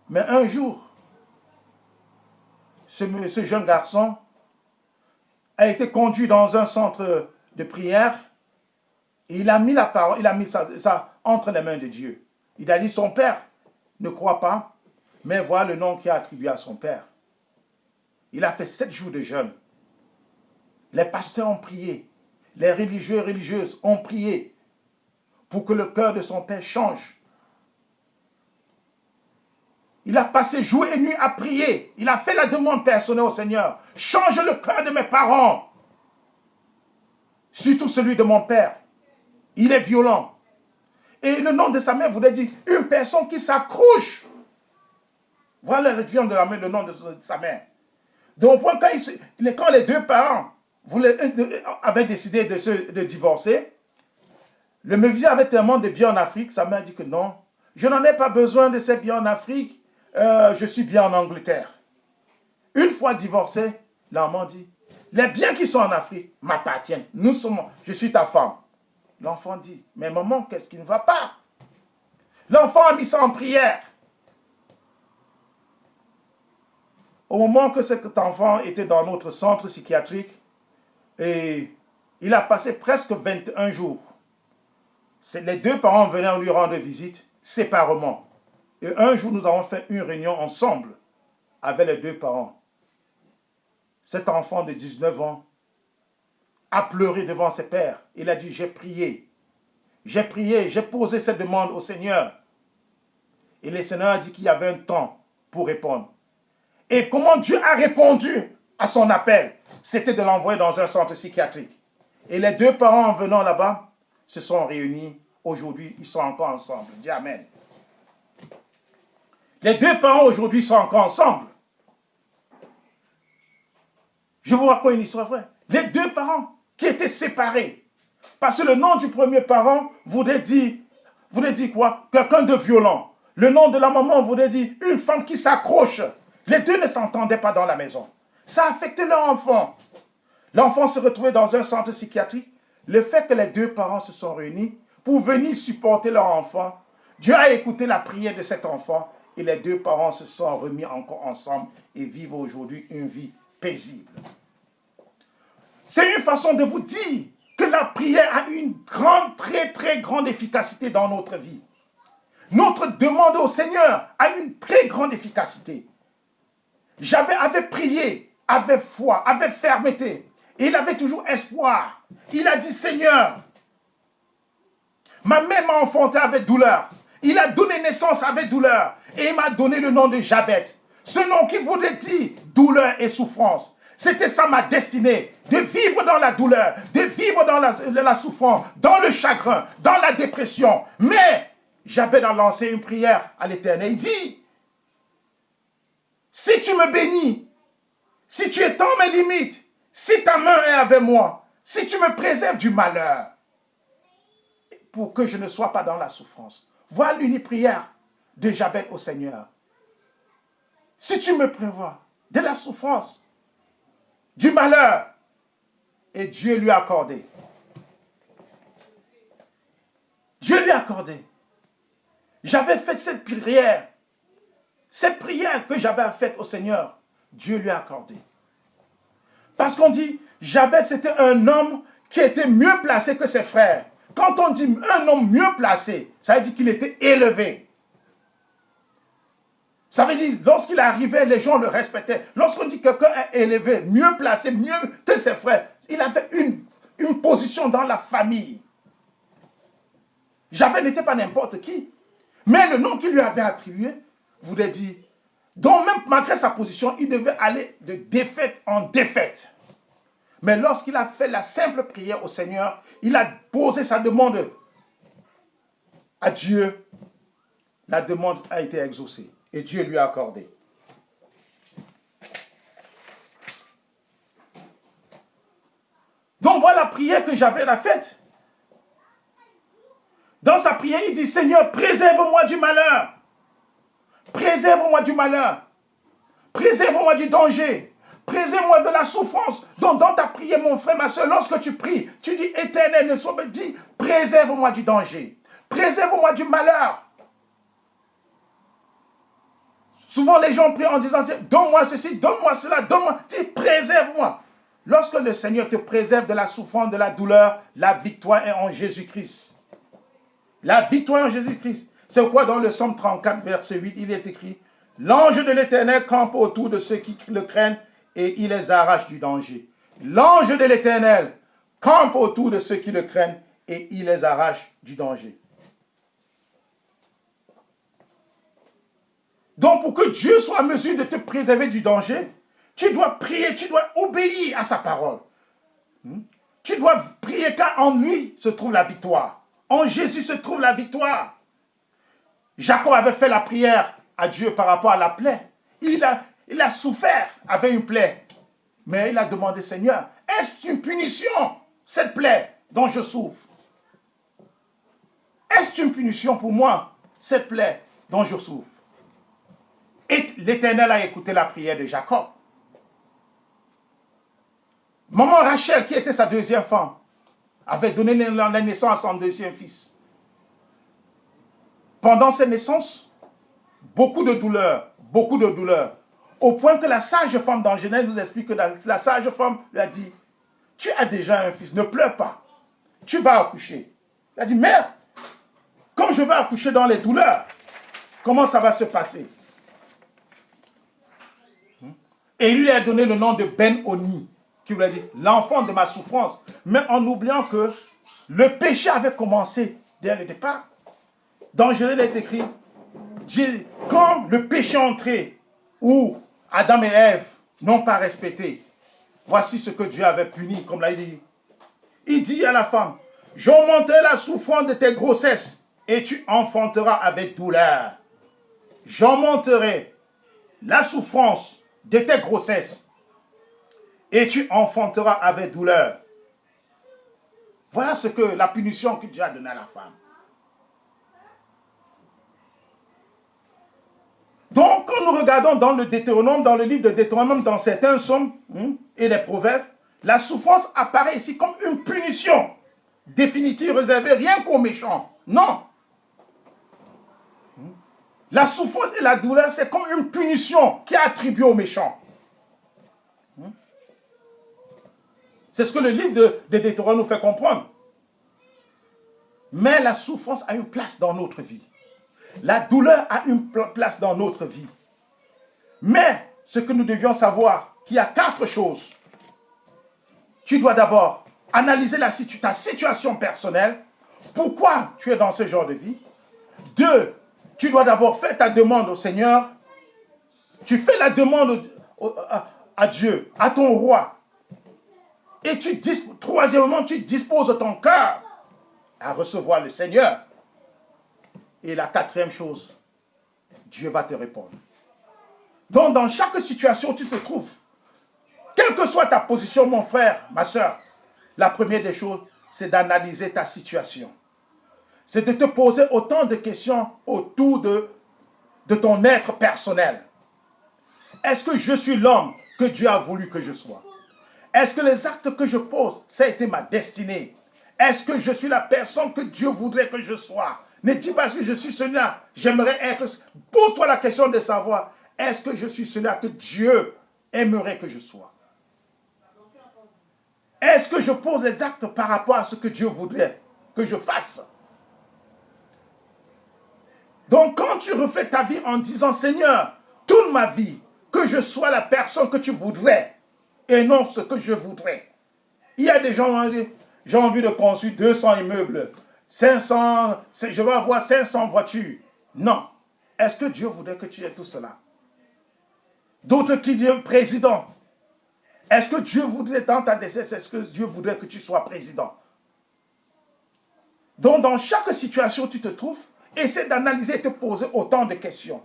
Mais un jour, ce jeune garçon a été conduit dans un centre de prière et il a mis la parole, il a mis ça entre les mains de Dieu. Il a dit, son père ne croit pas, mais voilà le nom qui est attribué à son père. Il a fait 7 jours de jeûne. Les pasteurs ont prié, les religieux et religieuses ont prié pour que le cœur de son père change. Il a passé jour et nuit à prier. Il a fait la demande personnelle au Seigneur. Change le cœur de mes parents. Surtout celui de mon père. Il est violent. Et le nom de sa mère voulait dire une personne qui s'accroche. Voilà le nom de sa mère. Donc, quand les deux parents avaient décidé de divorcer, le monsieur avait tellement de biens en Afrique, sa mère dit que non, je n'en ai pas besoin de ces biens en Afrique, je suis bien en Angleterre. Une fois divorcé, l'enfant dit, les biens qui sont en Afrique m'appartiennent, je suis ta femme. L'enfant dit, mais maman, qu'est-ce qui ne va pas? L'enfant a mis ça en prière. Au moment que cet enfant était dans notre centre psychiatrique, et il a passé presque 21 jours. Les deux parents venaient lui rendre visite séparément. Et un jour, nous avons fait une réunion ensemble avec les deux parents. Cet enfant de 19 ans a pleuré devant ses pères. Il a dit, j'ai prié, j'ai posé cette demande au Seigneur. Et le Seigneur a dit qu'il y avait un temps pour répondre. Et comment Dieu a répondu à son appel? C'était de l'envoyer dans un centre psychiatrique. Et les deux parents, en venant là-bas, se sont réunis. Aujourd'hui, ils sont encore ensemble. Dis Amen. Les deux parents, aujourd'hui, sont encore ensemble. Je vous raconte une histoire vraie. Les deux parents qui étaient séparés. Parce que le nom du premier parent voulait dire quoi? Quelqu'un de violent. Le nom de la maman voulait dire une femme qui s'accroche. Les deux ne s'entendaient pas dans la maison. Ça a affecté leur enfant. L'enfant se retrouvait dans un centre psychiatrique. Le fait que les deux parents se sont réunis pour venir supporter leur enfant, Dieu a écouté la prière de cet enfant et les deux parents se sont remis encore ensemble et vivent aujourd'hui une vie paisible. C'est une façon de vous dire que la prière a une grande, très, très grande efficacité dans notre vie. Notre demande au Seigneur a une très grande efficacité. Jabez avait prié, avait foi, avait fermeté. Et il avait toujours espoir. Il a dit, Seigneur, ma mère m'a enfanté avec douleur. Il a donné naissance avec douleur. Et il m'a donné le nom de Jabez. Ce nom qui voulait dire douleur et souffrance. C'était ça ma destinée. De vivre dans la douleur, de vivre dans la souffrance, dans le chagrin, dans la dépression. Mais Jabez a lancé une prière à l'Éternel. Il dit, si tu me bénis, si tu étends mes limites, si ta main est avec moi, si tu me préserves du malheur, pour que je ne sois pas dans la souffrance. Voilà l'unique prière de Jabez au Seigneur. Si tu me prévois de la souffrance, du malheur, et Dieu lui a accordé. Dieu lui a accordé. J'avais fait cette prière que j'avais faite au Seigneur, Dieu lui a accordé. Parce qu'on dit, Jabez c'était un homme qui était mieux placé que ses frères. Quand on dit un homme mieux placé, ça veut dire qu'il était élevé. Ça veut dire, lorsqu'il arrivait, les gens le respectaient. Lorsqu'on dit que quelqu'un est élevé, mieux placé, mieux que ses frères, il avait une position dans la famille. Jabez n'était pas n'importe qui. Mais le nom qu'il lui avait attribué voulait dire Donc même malgré sa position, il devait aller de défaite en défaite. Mais lorsqu'il a fait la simple prière au Seigneur, il a posé sa demande à Dieu. La demande a été exaucée et Dieu lui a accordé. Donc voilà la prière que j'avais faite. Dans sa prière, il dit, Seigneur, préserve-moi du malheur. Préserve-moi du malheur. Préserve-moi du danger. Préserve-moi de la souffrance. Donc dans ta prière, mon frère, ma soeur, lorsque tu pries, tu dis, Éternel, ne sois pas dit, préserve-moi du danger. Préserve-moi du malheur. Souvent, les gens prient en disant, donne-moi ceci, donne-moi cela, donne-moi. Dis, préserve-moi. Lorsque le Seigneur te préserve de la souffrance, de la douleur, la victoire est en Jésus-Christ. La victoire en Jésus-Christ. C'est quoi dans le Psaume 34, verset 8, il est écrit, l'ange de l'Éternel campe autour de ceux qui le craignent et il les arrache du danger. L'ange de l'Éternel campe autour de ceux qui le craignent et il les arrache du danger. Donc pour que Dieu soit en mesure de te préserver du danger, tu dois prier, tu dois obéir à sa parole. Tu dois prier car en lui se trouve la victoire. En Jésus se trouve la victoire. Jacob avait fait la prière à Dieu par rapport à la plaie. Il a souffert avec une plaie. Mais il a demandé, Seigneur, est-ce une punition, cette plaie dont je souffre? Est-ce une punition pour moi, cette plaie dont je souffre? Et l'Éternel a écouté la prière de Jacob. Maman Rachel, qui était sa deuxième femme, avait donné la naissance à son deuxième fils. Pendant ses naissances, beaucoup de douleur, au point que la sage femme dans Genèse nous explique que la sage femme lui a dit, tu as déjà un fils, ne pleure pas, tu vas accoucher. Il a dit, mère, comme je vais accoucher dans les douleurs, comment ça va se passer? Et il lui a donné le nom de Ben-Oni, qui voulait dire l'enfant de ma souffrance, mais en oubliant que le péché avait commencé dès le départ. Dans Genèse, il est écrit, quand le péché est entré, où Adam et Ève n'ont pas respecté, voici ce que Dieu avait puni, comme l'a dit. Il dit à la femme, j'augmenterai la souffrance de tes grossesses et tu enfanteras avec douleur. J'augmenterai la souffrance de tes grossesses et tu enfanteras avec douleur. Voilà ce que la punition que Dieu a donnée à la femme. Donc, quand nous regardons dans le Deutéronome, dans le livre de Deutéronome, dans certains psaumes et les proverbes, la souffrance apparaît ici comme une punition définitive, réservée rien qu'aux méchants. Non. La souffrance et la douleur, c'est comme une punition qui est attribuée aux méchants. C'est ce que le livre de Deutéronome nous fait comprendre. Mais la souffrance a une place dans notre vie. La douleur a une place dans notre vie. Mais ce que nous devions savoir, qu'il y a 4 choses. Tu dois d'abord analyser ta situation personnelle. Pourquoi tu es dans ce genre de vie? 2, tu dois d'abord faire ta demande au Seigneur. Tu fais la demande à Dieu, à ton roi. Et troisièmement, tu disposes ton cœur à recevoir le Seigneur. Et la 4e chose, Dieu va te répondre. Donc, dans chaque situation où tu te trouves, quelle que soit ta position, mon frère, ma soeur, la première des choses, c'est d'analyser ta situation. C'est de te poser autant de questions autour de ton être personnel. Est-ce que je suis l'homme que Dieu a voulu que je sois? Est-ce que les actes que je pose, ça a été ma destinée? Est-ce que je suis la personne que Dieu voudrait que je sois? Ne dis pas que je suis celui-là, j'aimerais être. Pose-toi la question de savoir, est-ce que je suis celui-là que Dieu aimerait que je sois? Est-ce que je pose les actes par rapport à ce que Dieu voudrait que je fasse? Donc quand tu refais ta vie en disant, Seigneur, toute ma vie, que je sois la personne que tu voudrais et non ce que je voudrais. Il y a des gens qui ont dit, j'ai envie de construire 200 immeubles, 500, je vais avoir 500 voitures. Non. Est-ce que Dieu voudrait que tu aies tout cela? D'autres qui disent président. Est-ce que Dieu voudrait, dans ta décès, est-ce que Dieu voudrait que tu sois président? Donc, dans chaque situation où tu te trouves, essaie d'analyser et te poser autant de questions.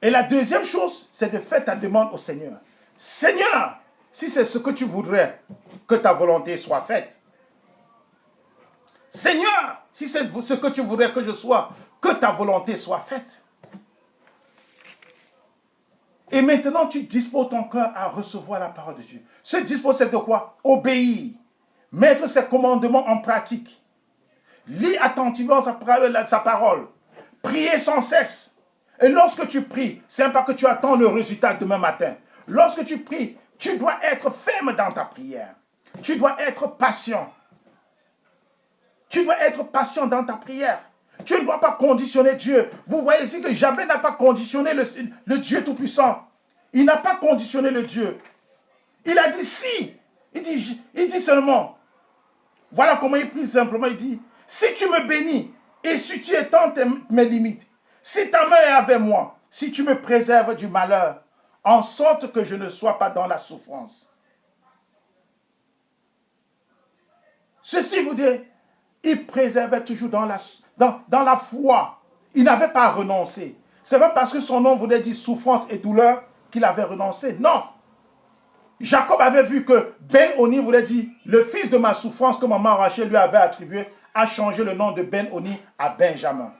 Et la deuxième chose, c'est de faire ta demande au Seigneur. Seigneur, si c'est ce que tu voudrais que ta volonté soit faite. Seigneur, si c'est ce que tu voudrais que je sois, que ta volonté soit faite. Et maintenant, tu disposes ton cœur à recevoir la parole de Dieu. Se disposer, c'est de quoi? Obéir. Mettre ses commandements en pratique. Lis attentivement sa parole. Prier sans cesse. Et lorsque tu pries, ce n'est pas que tu attends le résultat demain matin. Lorsque tu pries, tu dois être ferme dans ta prière. Tu dois être patient. Tu dois être patient dans ta prière. Tu ne dois pas conditionner Dieu. Vous voyez ici que Jabez n'a pas conditionné le Dieu Tout-Puissant. Il n'a pas conditionné le Dieu. Il a dit si. Il dit seulement. Voilà comment il prie simplement. Il dit, si tu me bénis et si tu étends mes limites, si ta main est avec moi, si tu me préserves du malheur, en sorte que je ne sois pas dans la souffrance. Ceci vous dit, il préservait toujours dans la foi. Il n'avait pas renoncé. Ce n'est pas parce que son nom voulait dire souffrance et douleur qu'il avait renoncé. Non. Jacob avait vu que Ben-Oni voulait dire le fils de ma souffrance que maman Rachel lui avait attribué, a changé le nom de Ben-Oni à Benjamin.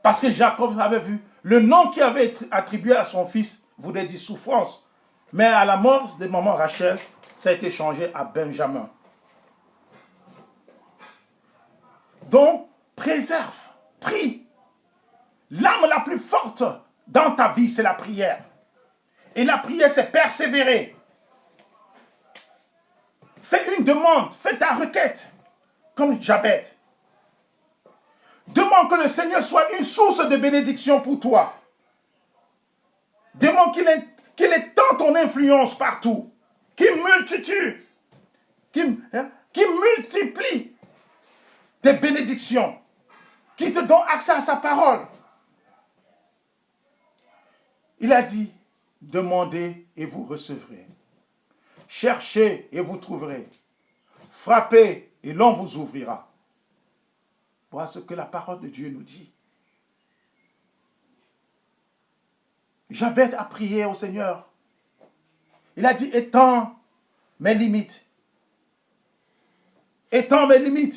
Parce que Jacob avait vu le nom qu'il avait attribué à son fils voulait dire souffrance. Mais à la mort de maman Rachel, ça a été changé à Benjamin. Donc, préserve, prie. L'arme la plus forte dans ta vie, c'est la prière. Et la prière, c'est persévérer. Fais une demande, fais ta requête, comme Jabez. Demande que le Seigneur soit une source de bénédiction pour toi. Demande qu'il étende ton influence partout, qu'il multiplie des bénédictions, qu'il te donne accès à sa parole. Il a dit, demandez et vous recevrez. Cherchez et vous trouverez. Frappez et l'on vous ouvrira. Voilà ce que la parole de Dieu nous dit. Jabez a prié au Seigneur. Il a dit, étends mes limites. Étends mes limites.